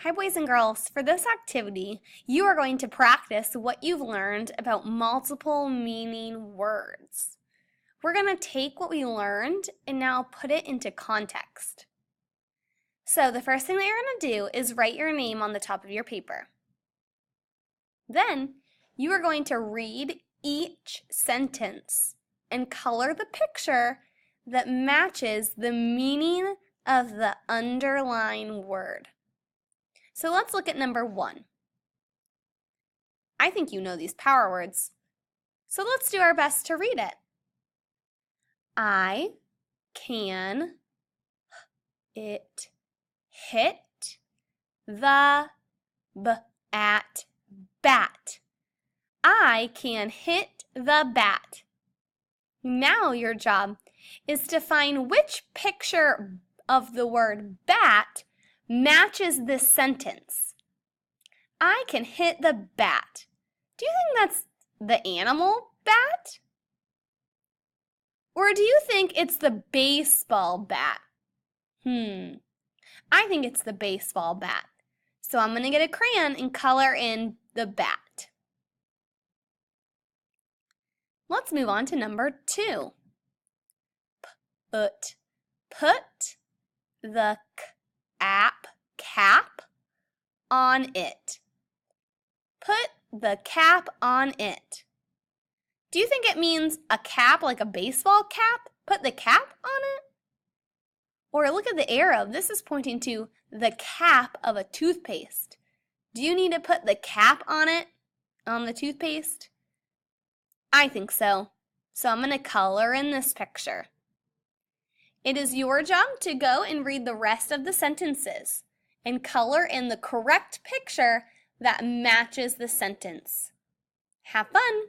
Hi, boys and girls. For this activity, you are going to practice what you've learned about multiple meaning words. We're going to take what we learned and now put it into context. So the first thing that you're going to do is write your name on the top of your paper. Then you are going to read each sentence and color the picture that matches the meaning of the underlined word. So let's look at number 1. I think you know these power words. So let's do our best to read it. I can it hit the at bat. I can hit the bat. Now your job is to find which picture of the word bat matches this sentence. I can hit the bat. Do you think that's the animal bat? Or do you think it's the baseball bat? I think it's the baseball bat. So I'm going to get a crayon and color in the bat. Let's move on to number 2. Put the cap on it. Put the cap on it. Do you think it means a cap like a baseball cap? Put the cap on it? Or look at the arrow. This is pointing to the cap of a toothpaste. Do you need to put the cap on it, on the toothpaste? I think so. So I'm going to color in this picture. It is your job to go and read the rest of the sentences and color in the correct picture that matches the sentence. Have fun!